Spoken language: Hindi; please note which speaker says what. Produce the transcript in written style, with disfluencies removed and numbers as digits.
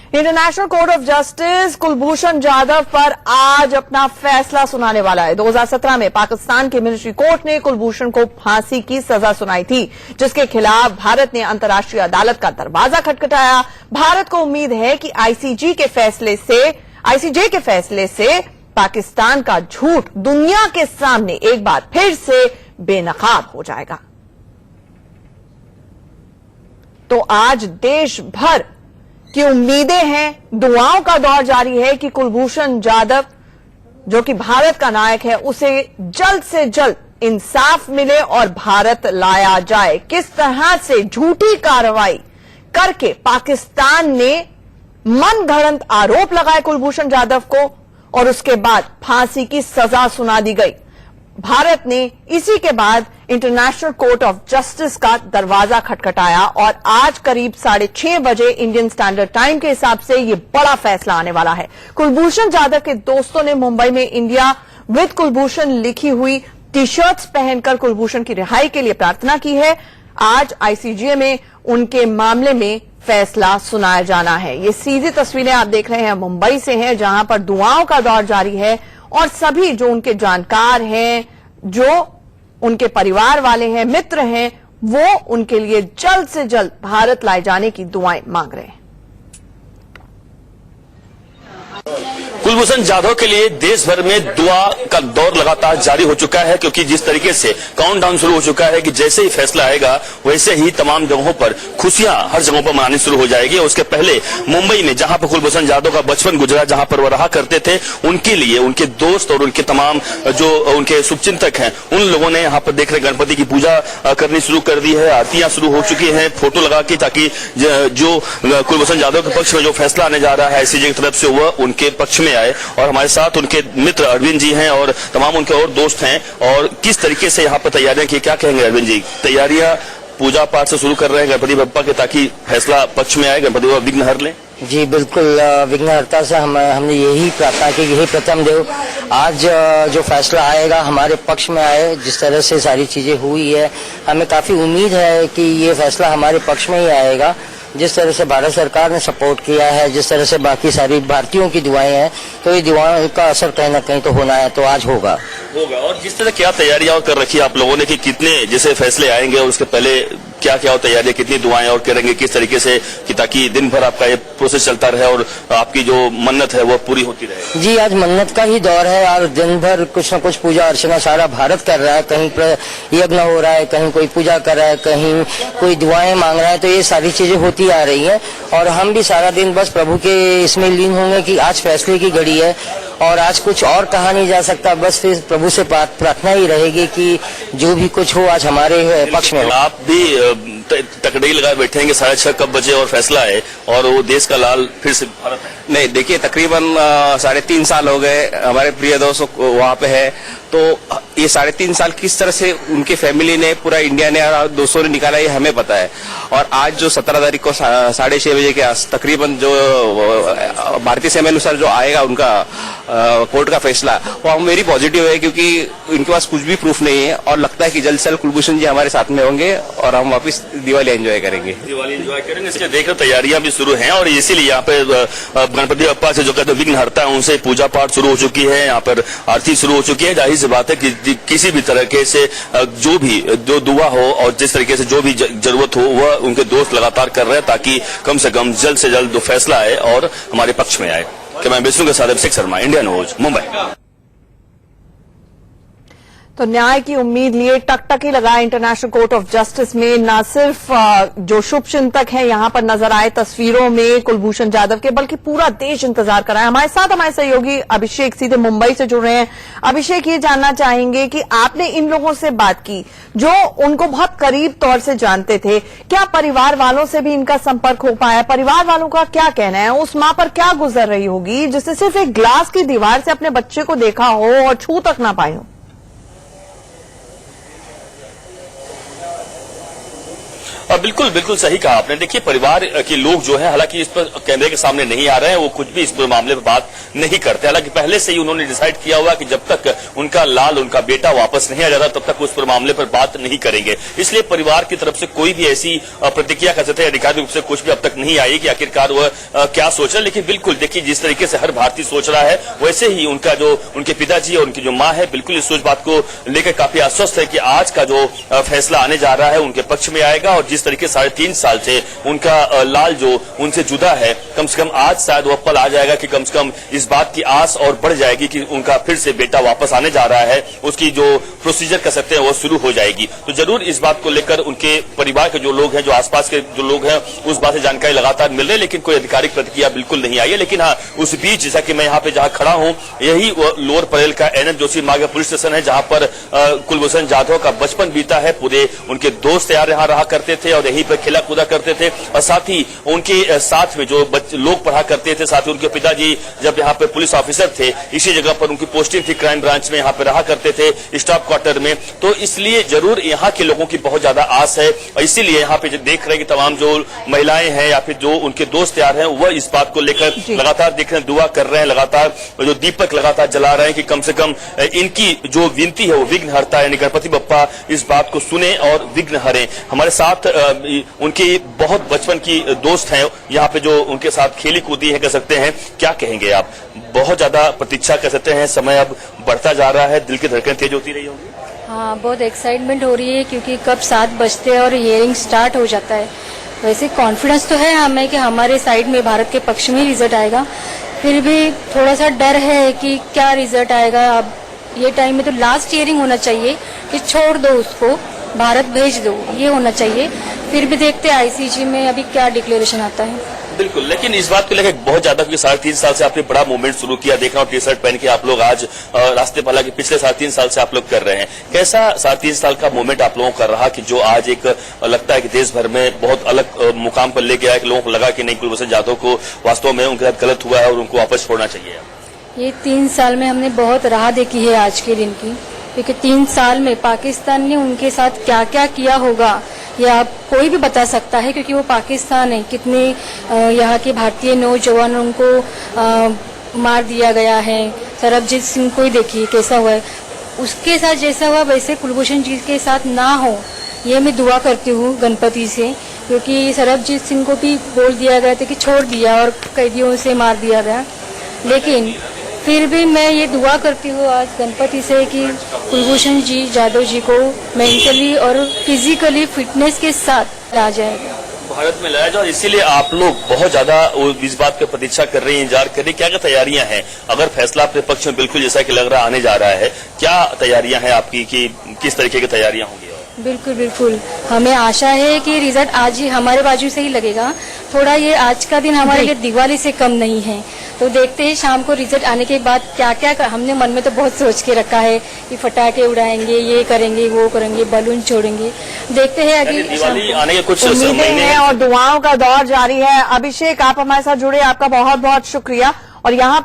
Speaker 1: International court of justice Kulbhushan Jadhav पर आज अपना फैसला सुनाने वाला है। 2017 में पाकिस्तान के मिलिट्री कोर्ट ने कुलभूषण को फांसी की सजा सुनाई थी, जिसके खिलाफ भारत ने अंतर्राष्ट्रीय अदालत का दरवाजा खटखटाया। भारत को उम्मीद है कि आईसीजे के फैसले से पाकिस्तान का झूठ दुनिया के सामने एक बार फिर से बेनकाब हो जाएगा। तो आज देश भर की उम्मीदें हैं, दुआओं का दौर जारी है कि कुलभूषण जाधव जो कि भारत का नायक है, उसे जल्द से जल्द इंसाफ मिले और भारत लाया जाए। किस तरह से झूठी कार्रवाई करके पाकिस्तान ने मनगढ़ंत आरोप लगाए कुलभूषण जाधव को और उसके बाद फांसी की सजा सुना दी गई। भारत ने इसी के बाद इंटरनेशनल कोर्ट ऑफ जस्टिस का दरवाजा खटखटाया और आज करीब 6:30 बजे इंडियन स्टैंडर्ड टाइम के हिसाब से यह बड़ा फैसला आने वाला है। कुलभूषण जाधव के दोस्तों ने मुंबई में इंडिया विद कुलभूषण लिखी हुई टी शर्ट्स पहनकर कुलभूषण की रिहाई के लिए प्रार्थना की है। आज आईसीजे में उनके मामले में फैसला सुनाया जाना है। ये सीधी तस्वीरें आप देख रहे हैं मुंबई से हैं, जहां पर दुआओं का दौर जारी है और सभी जो उनके जानकार हैं, जो उनके परिवार वाले हैं, मित्र हैं, वो उनके लिए जल्द से जल्द भारत लाए जाने की दुआएं मांग रहे हैं।
Speaker 2: कुलभूषण जाधव के लिए देश भर में दुआ का दौर लगातार जारी हो चुका है, क्योंकि जिस तरीके से काउंटडाउन शुरू हो चुका है कि जैसे ही फैसला आएगा वैसे ही तमाम जगहों पर खुशियां हर जगहों पर मनानी शुरू हो जाएगी। उसके पहले मुंबई में जहां पर कुलभूषण जाधव का बचपन गुजरा, जहां पर वो रहा करते थे, उनके लिए उनके दोस्त और उनके तमाम जो उनके शुभचिंतक हैं, उन लोगों ने यहां पर देख रहे गणपति की पूजा करनी शुरू कर दी है। आरतियां शुरू हो चुकी हैं फोटो लगा के, ताकि जो कुलभूषण जाधव के पक्ष में जो फैसला आने जा रहा है आईसीजे की तरफ से, वह उनके पक्ष में आए। और हमारे साथ उनके मित्र अरविंद जी हैं और तमाम उनके और दोस्त हैं। और किस तरीके से यहाँ पर तैयारियां की, क्या कहेंगे अरविंद जी? तैयारियां पूजा पाठ से शुरू कर रहे हैं गणपति बप्पा के, ताकि फैसला पक्ष में आए, गणपति बप्पा विघ्न हर लें।
Speaker 3: जी बिल्कुल, विघ्नहर्ता से हमने यही प्रार्थना की, यही प्रथम देव आज जो फैसला आएगा हमारे पक्ष में आए। जिस तरह से सारी चीजें हुई है, हमें काफी उम्मीद है कि ये फैसला हमारे पक्ष में ही आएगा। जिस तरह से भारत सरकार ने सपोर्ट किया है, जिस तरह से बाकी सारी भारतीयों की दुआएं हैं, तो ये दुआओं का असर कहीं ना कहीं तो होना है, तो आज होगा।
Speaker 2: और जिस तरह क्या तैयारियां कर रखी है आप लोगों ने कि कितने जैसे फैसले आएंगे और उसके पहले क्या क्या तैयारियां, कितनी दुआएं और करेंगे, किस तरीके से कि ताकि दिन भर आपका ये प्रोसेस चलता रहे और आपकी जो मन्नत है वो पूरी होती रहे?
Speaker 3: जी, आज मन्नत का ही दौर है और दिन भर कुछ न कुछ पूजा अर्चना सारा भारत कर रहा है। कहीं पर यज्ञ हो रहा है, कहीं कोई पूजा कर रहा है, कहीं कोई दुआएं मांग रहा है। तो ये सारी चीजें होती आ रही हैं और हम भी सारा दिन बस प्रभु के इसमें लीन होंगे कि आज फैसले की घड़ी है और आज कुछ और कहा नहीं जा सकता। बस फिर प्रभु से प्रार्थना ही रहेगी कि जो भी कुछ हो आज हमारे पक्ष में हो।
Speaker 2: आप भी तकड़ी लगाए बैठेंगे 6:30 कब बजे और फैसला है और वो देश का लाल फिर से भारत है?
Speaker 4: नहीं, देखिए तकरीबन 3.5 साल हो गए हमारे प्रिय दोस्त वहाँ पे है। तो ये 3.5 साल किस तरह से उनके फैमिली ने, पूरा इंडिया ने और दोस्तों ने निकाला, ये हमें पता है। और आज जो 17 तारीख को 6:30 बजे के तकरीबन जो भारतीय समय अनुसार जो आएगा उनका कोर्ट का फैसला, वो हम वेरी पॉजिटिव है, क्योंकि इनके पास कुछ भी प्रूफ नहीं है और लगता है कि जल्द से जल्द कुलभूषण जी हमारे साथ में होंगे और हम वापिस दिवाली एंजॉय करेंगे।
Speaker 2: इसलिए देख रहे तैयारियां भी शुरू हैं और इसीलिए यहाँ पे गणपति बप्पा से जो कहते हैं विघ्न हरता है, उनसे पूजा पाठ शुरू हो चुकी है, यहाँ पर आरती शुरू हो चुकी है। जाहिर सी बात है कि किसी भी तरह से जो दुआ हो और जिस तरीके से जो भी जरूरत हो वह उनके दोस्त लगातार कर रहे हैं, ताकि कम से कम जल्द से जल्द फैसला आए और हमारे पक्ष में आए। मैं विष्णु के साथ अभिषेक शर्मा, इंडिया न्यूज, मुंबई।
Speaker 1: तो न्याय की उम्मीद लिए टकटकी लगाए इंटरनेशनल कोर्ट ऑफ जस्टिस में न सिर्फ जो शुभचिंतक हैं यहां पर नजर आए तस्वीरों में कुलभूषण जाधव के, बल्कि पूरा देश इंतजार कर रहा है। हमारे साथ हमारे सहयोगी अभिषेक सीधे मुंबई से जुड़ रहे हैं। अभिषेक, ये जानना चाहेंगे कि आपने इन लोगों से बात की जो उनको बहुत करीब तौर से जानते थे, क्या परिवार वालों से भी इनका संपर्क हो पाया? परिवार वालों का क्या कहना है? उस मां पर क्या गुजर रही होगी जिसने सिर्फ एक ग्लास की दीवार से अपने बच्चे को देखा हो और छू तक ना पाई हो?
Speaker 2: बिल्कुल बिल्कुल सही कहा आपने। देखिए, परिवार के लोग जो है, हालांकि इस पर कैमरे के सामने नहीं आ रहे हैं, वो कुछ भी इस पूरे मामले पर बात नहीं करते। हालांकि पहले से ही उन्होंने डिसाइड किया हुआ कि जब तक उनका लाल, उनका बेटा वापस नहीं आ जाता, तब तक उस पूरे मामले पर बात नहीं करेंगे। इसलिए परिवार की तरफ से कोई भी ऐसी प्रतिक्रिया कर सकते हैं, अधिकारिक रूप से कुछ भी अब तक नहीं आई कि आखिरकार वह क्या सोच रहे हैं। लेकिन बिल्कुल देखिए, जिस तरीके से हर भारतीय सोच रहा है, वैसे ही उनका जो उनके पिताजी और उनकी जो माँ है, बिल्कुल इस सोच बात को लेकर काफी आश्वस्त है कि आज का जो फैसला आने जा रहा है उनके पक्ष में आएगा। और जिस तरीके 3.5 साल से उनका लाल जो उनसे जुदा है, कम से कम आज शायद वह पल आ जाएगा कि कम से कम इस बात की आस और बढ़ जाएगी कि उनका फिर से बेटा वापस आने जा रहा है। उसकी जो प्रोसीजर कर सकते हैं वो शुरू हो जाएगी। तो जरूर इस बात को लेकर उनके परिवार के जो लोग हैं, जो आसपास के जो लोग हैं, उस बात से जानकारी लगातार मिल रही है, लेकिन कोई आधिकारिक प्रतिक्रिया बिल्कुल नहीं आई है। लेकिन हाँ, उस बीच जैसा कि मैं यहाँ पे जहाँ खड़ा हूँ, यही लोअर परेल का एनएन जोशी मार्ग पुलिस स्टेशन है, जहाँ पर कुलभूषण जाधव का बचपन बीता है। पूरे उनके दोस्त यार यहाँ रहा करते थे और यहीं पर खेला कूदा करते थे। और साथ ही उनके साथ में जो लोग पढ़ा करते थे, साथ ही उनके पिताजी जब यहाँ पे पुलिस ऑफिसर थे, इसी जगह पर उनकी पोस्टिंग थी, क्राइम ब्रांच में यहाँ पे रहा करते थे, स्टाफ क्वार्टर में। तो इसलिए जरूर यहाँ के लोगों की बहुत ज्यादा आस है। और इसीलिए यहाँ पे जो देख रहे हैं कि तमाम जो महिलाएं हैं या फिर जो उनके दोस्त यार हैं, वह इस बात को लेकर लगातार देख रहे हैं, दुआ कर रहे हैं, लगातार जो दीपक लगातार जला रहे हैं कि कम से कम इनकी जो विनती है वो विघ्न हरता, यानी गणपति बप्पा इस बात को सुने और विघ्न हरे। हमारे साथ उनके बहुत बचपन की दोस्त हैं यहाँ पे, जो उनके साथ खेली कूदी है, कह सकते हैं। क्या कहेंगे आप? बहुत ज्यादा प्रतीक्षा कर सकते हैं, समय अब बढ़ता जा रहा है, दिल की धड़कन तेज होती रही होंगी।
Speaker 5: हाँ, बहुत एक्साइटमेंट हो रही है क्योंकि कब 7 बजते हैं और हियरिंग स्टार्ट हो जाता है। वैसे कॉन्फिडेंस तो है हमें कि हमारे साइड में भारत के पक्ष में रिजल्ट आएगा, फिर भी थोड़ा सा डर है कि क्या रिजल्ट आएगा। अब ये टाइम में तो लास्ट हियरिंग होना चाहिए कि छोड़ दो उसको, भारत भेज दो, ये होना चाहिए। फिर भी देखते हैं आईसीजे में अभी क्या डिक्लेरेशन आता है।
Speaker 2: बिल्कुल, लेकिन इस बात को लेकर बहुत ज्यादा, क्योंकि 3.5 साल से आपने बड़ा मूवमेंट शुरू किया, देख रहा हूँ टी शर्ट पहन के आप लोग आज रास्ते पर, हालांकि पिछले 3.5 साल से आप लोग कर रहे हैं। कैसा 3.5 साल का मूवमेंट आप लोगों को कर रहा कि जो आज एक लगता है कि देश भर में बहुत अलग मुकाम पर ले गया है, कि लोगों को लगा कि नहीं, कुलभूषण जाधव को वास्तव में उनके साथ गलत हुआ है और उनको वापस छोड़ना चाहिए?
Speaker 5: ये 3 साल में हमने बहुत राह देखी है आज के दिन की, क्योंकि 3 साल में पाकिस्तान ने उनके साथ क्या क्या किया होगा ये आप कोई भी बता सकता है, क्योंकि वो पाकिस्तान है। कितने यहाँ के भारतीय नौजवानों को मार दिया गया है। सरबजीत सिंह को ही देखिए कैसा हुआ है, उसके साथ जैसा हुआ वैसे कुलभूषण जी के साथ ना हो, ये मैं दुआ करती हूँ गणपति से। क्योंकि सरबजीत सिंह को भी बोल दिया गया था कि छोड़ दिया और कैदियों से मार दिया गया, लेकिन फिर भी मैं ये दुआ करती हूँ आज गणपति से कि कुलभूषण जी जाधव जी को मेंटली और फिजिकली फिटनेस के साथ ला जाएगा,
Speaker 2: भारत में लाया जाए। इसीलिए आप लोग बहुत ज्यादा इस बात की प्रतीक्षा कर रहे हैं, इंतजार कर रहे हैं। क्या क्या तैयारियां हैं? अगर फैसला अपने पक्ष में बिल्कुल जैसा कि लग रहा आने जा रहा है, क्या तैयारियां हैं आपकी, कि किस तरीके की तैयारियां होंगी?
Speaker 5: बिल्कुल बिल्कुल, हमें आशा है कि रिजल्ट आज ही हमारे बाजू से ही लगेगा। थोड़ा ये आज का दिन हमारे लिए दिवाली से कम नहीं है, तो देखते हैं शाम को रिजल्ट आने के बाद क्या क्या हमने मन में तो बहुत सोच के रखा है कि फटाके उड़ाएंगे, ये करेंगे, वो करेंगे, बलून छोड़ेंगे। देखते हैं अभी
Speaker 2: दिवाली आने के कुछ
Speaker 1: उम्मीदें हैं और दुआओं का दौर जारी है। अभिषेक, आप हमारे साथ जुड़े, आपका बहुत बहुत शुक्रिया। और यहाँ